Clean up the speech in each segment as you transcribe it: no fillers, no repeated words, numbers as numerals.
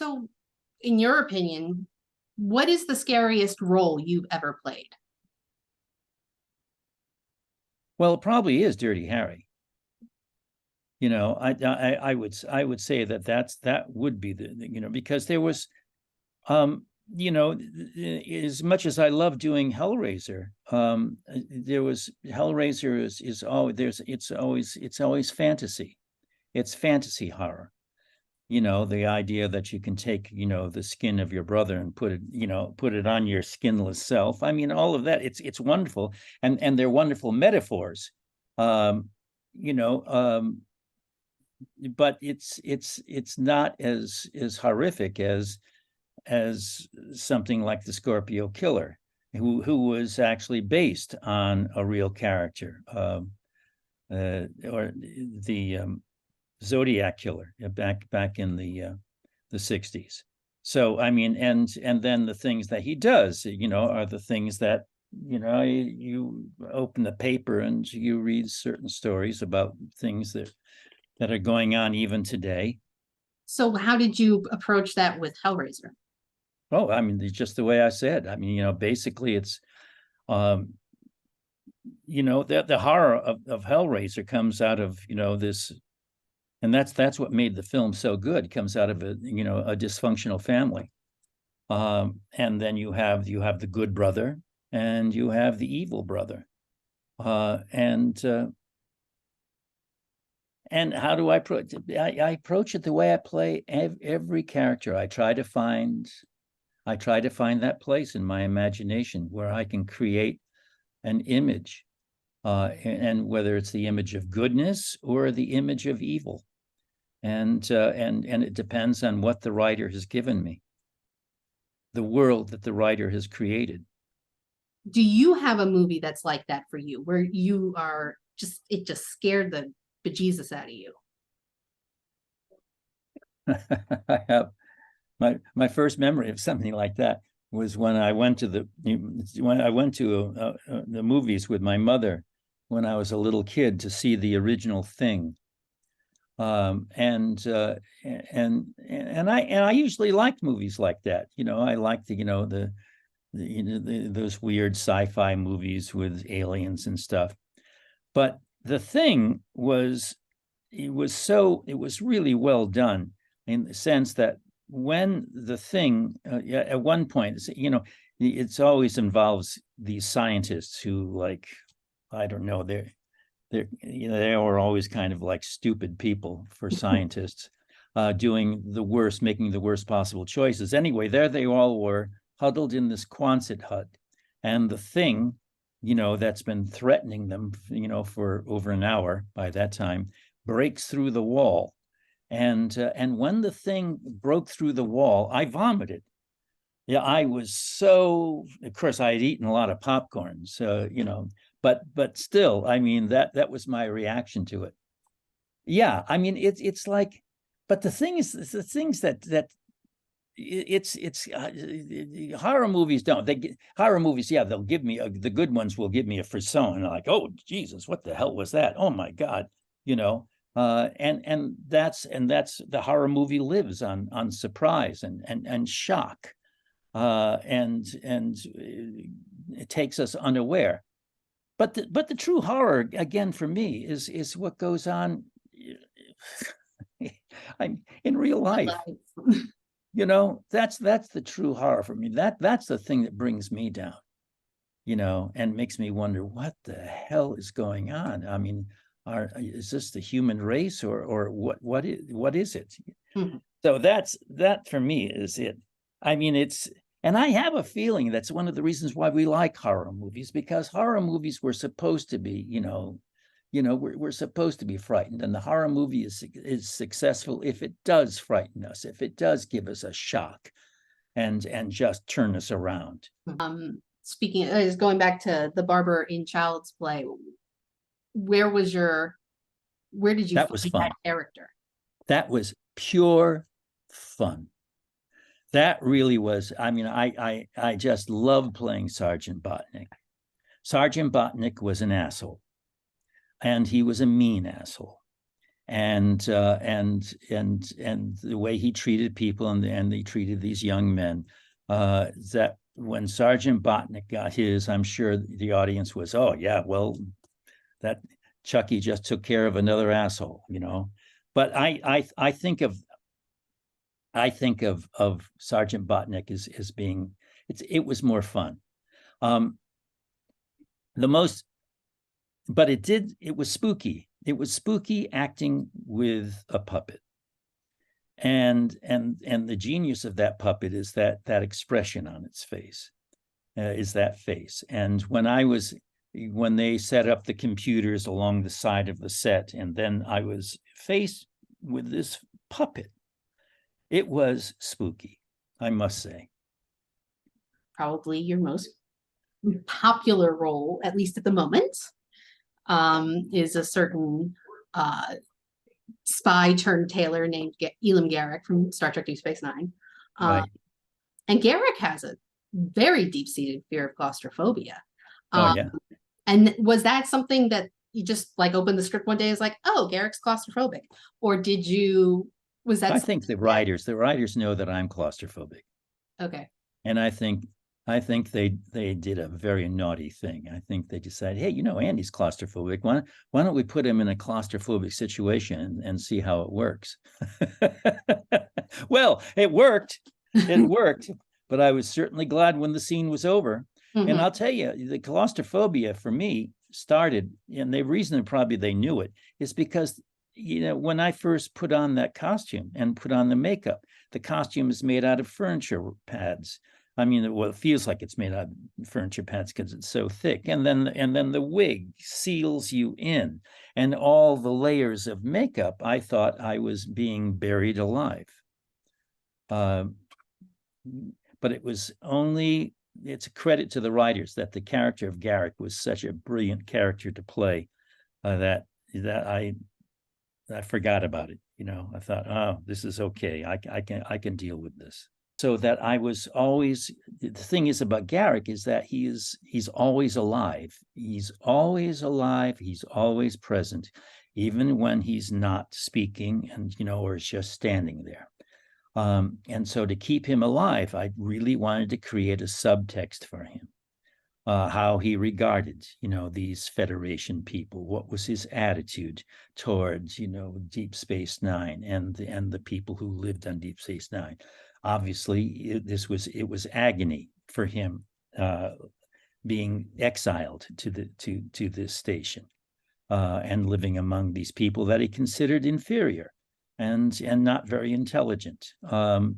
So, in your opinion, what is the scariest role you've ever played? Well, it probably is Dirty Harry. I would say that would be because there was as much as I love doing Hellraiser, there was Hellraiser is always there's it's always fantasy. It's fantasy horror. The idea that you can take, the skin of your brother and put it on your skinless self. I mean, all of that, it's wonderful. And they're wonderful metaphors. Um, you know, but it's not as horrific as something like the Scorpio Killer, who was actually based on a real character, or the Zodiac Killer back in the 60s. So I mean, and then the things that he does, are the things that you open the paper and you read certain stories about things that are going on even today. So, how did you approach that with Hellraiser? Oh, I mean, it's just the way I said. I mean, basically it's um, the horror of Hellraiser comes out of, this, and that's what made the film so good. It comes out of a dysfunctional family. And then you have the good brother and you have the evil brother. And how do I approach it? I approach it the way I play every character. I try to find that place in my imagination where I can create an image, and whether it's the image of goodness or the image of evil, and it depends on what the writer has given me, the world that the writer has created. Do you have a movie that's like that for you, where you are just, it just scared the bejesus out of you? I have my first memory of something like that was when I went to the movies with my mother when I was a little kid to see the original Thing. And I usually liked movies like that. I liked those weird sci-fi movies with aliens and stuff. But the Thing it was really well done, in the sense that when the Thing, at one point, it's always involves these scientists who, like, I don't know, they were always kind of like stupid people for scientists, making the worst possible choices. Anyway, there they all were, huddled in this Quonset hut, and the Thing, that's been threatening them, for over an hour by that time, breaks through the wall. And when the Thing broke through the wall, I vomited. Yeah, I was so. Of course, I had eaten a lot of popcorn, so but still, I mean, that was my reaction to it. Yeah, I mean, it's like, but the thing is, the things that it's horror movies don't. Horror movies, yeah, they'll give me the good ones will give me a frisson, like, oh Jesus, what the hell was that? Oh my God, you know. And that's the horror movie lives on surprise and shock, and it takes us unaware. But the true horror, again, for me, is what goes on in real life. That's the true horror for me. That's the thing that brings me down, and makes me wonder what the hell is going on. I mean, is this the human race, or what is it? Mhm. So that for me is it. I mean, and I have a feeling that's one of the reasons why we like horror movies, because horror movies were supposed to be, we're supposed to be frightened, and the horror movie is successful if it does frighten us, if it does give us a shock, and just turn us around. Speaking is going back to the barber in Child's Play. Where was your, where did you That was find fun. that character? That was pure fun. That really was. I mean, I just loved playing Sergeant Botnick. Sergeant Botnick was an asshole, and he was a mean asshole. and the way he treated people, and he treated these young men, that when Sergeant Botnick got his, I'm sure the audience was, oh yeah, well, that Chucky just took care of another asshole, you know. But I think of Sergeant Botnick as being, it was more fun. The most, but it was spooky. It was spooky acting with a puppet. And the genius of that puppet is that expression on its face, is that face. And when they set up the computers along the side of the set, and then I was faced with this puppet, it was spooky, I must say. Probably your most popular role, at least at the moment, is a certain spy turned tailor named Elam Garrick from Star Trek Deep Space Nine. Right. And Garrick has a very deep-seated fear of claustrophobia. Oh yeah. And was that something that you just like opened the script one day, is like, oh, Garrick's claustrophobic? Or was that? I think the writers know that I'm claustrophobic. Okay. And I think they did a very naughty thing. I think they decided, hey, you know, Andy's claustrophobic. Why don't we put him in a claustrophobic situation and see how it works? Well, it worked. It worked. But I was certainly glad when the scene was over. Mm-hmm. And I'll tell you, the claustrophobia for me started, and the reason probably they knew it is because, you know, when I first put on that costume and put on the makeup, the costume is made out of furniture pads. I mean, well, it feels like it's made out of furniture pads because it's so thick. And then the wig seals you in, and all the layers of makeup. I thought I was being buried alive. But it was only, it's a credit to the writers that the character of Garrick was such a brilliant character to play, that I forgot about it. You know, I thought, oh, this is okay. I can deal with this. So that I was always, the thing is about Garrick is that he's always alive. He's always alive. He's always present, even when he's not speaking, and, you know, or is just standing there. And so to keep him alive, I really wanted to create a subtext for him, how he regarded, you know, these Federation people. What was his attitude towards, you know, Deep Space Nine and the people who lived on Deep Space Nine. Obviously, it was agony for him, being exiled to this station, and living among these people that he considered inferior and not very intelligent. And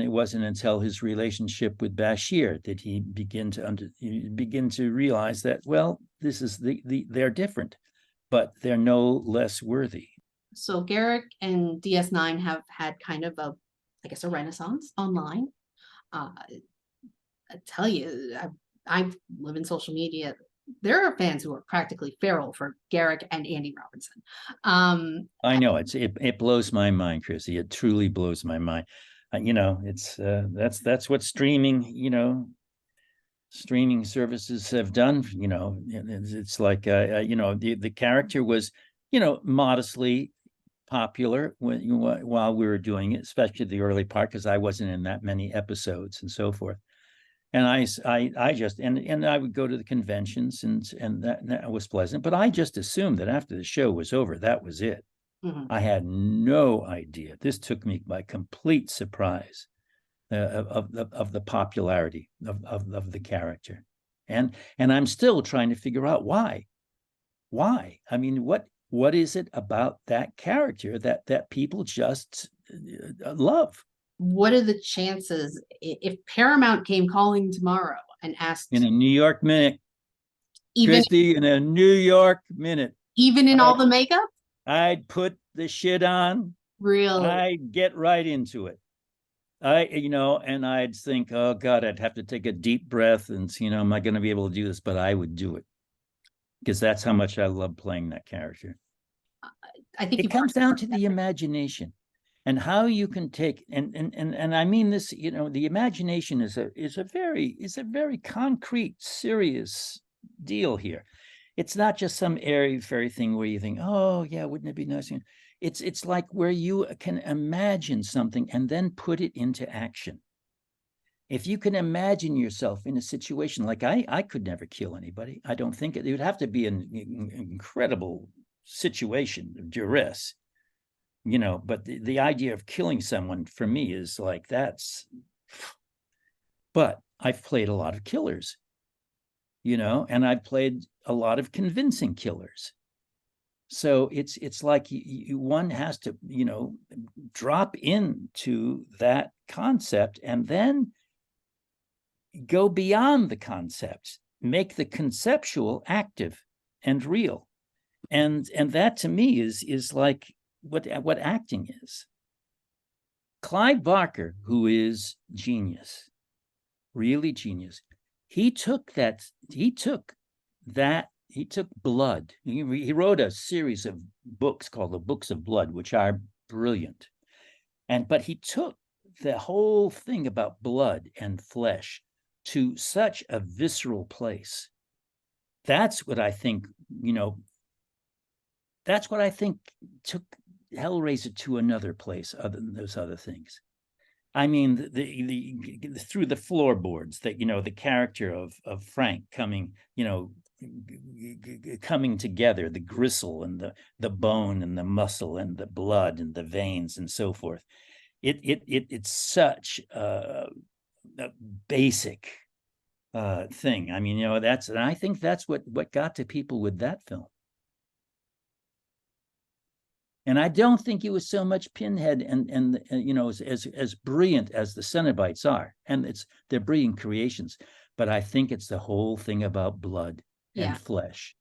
it wasn't until his relationship with Bashir that he begin to realize that, well, this is they're different, but they're no less worthy. So Garrick and DS9 have had kind of a renaissance online. I tell you, I live in social media. There are fans who are practically feral for Garrick and Andy Robinson. I know it blows my mind, Chrissy. It truly blows my mind. You know, it's that's what streaming services have done. You know, it's like you know, the character was, you know, modestly popular while we were doing it, especially the early part, because I wasn't in that many episodes and so forth. And I just and I would go to the conventions, and that was pleasant. But I just assumed that after the show was over, that was it. Mm-hmm. I had no idea. This took me by complete surprise, of the popularity of the character, and I'm still trying to figure out why. I mean, what is it about that character that people just love? What are the chances if Paramount came calling tomorrow and asked, in a New York minute, Christy, in a New York minute, even in all the makeup, I'd put the shit on. Really? I'd get right into it. You know, and I'd think, oh God, I'd have to take a deep breath and, you know, am I going to be able to do this? But I would do it because that's how much I love playing that character. I think it comes down to the imagination and how you can take, and I mean this, you know, the imagination is a very concrete, serious deal here. It's not just some airy fairy thing where you think, oh yeah, wouldn't it be nice? It's like where you can imagine something and then put it into action. If you can imagine yourself in a situation like I could never kill anybody. I don't think it would have to be an incredible situation of duress, but the idea of killing someone for me is like, but I've played a lot of killers, and I've played a lot of convincing killers. So it's like one has to, drop into that concept and then go beyond the concept, make the conceptual active and real. And that to me is like what acting is. Clive Barker, who is genius, really genius, he took blood. He wrote a series of books called the Books of Blood, which are brilliant. But he took the whole thing about blood and flesh to such a visceral place. That's what I think, took Hellraiser to another place other than those other things. I mean, the through the floorboards, that the character of Frank coming, coming together, the gristle and the bone and the muscle and the blood and the veins and so forth. It's such a basic thing. I mean, and I think that's what got to people with that film. And I don't think it was so much Pinhead and as brilliant as the Cenobites are, and they're brilliant creations, but I think it's the whole thing about blood and flesh.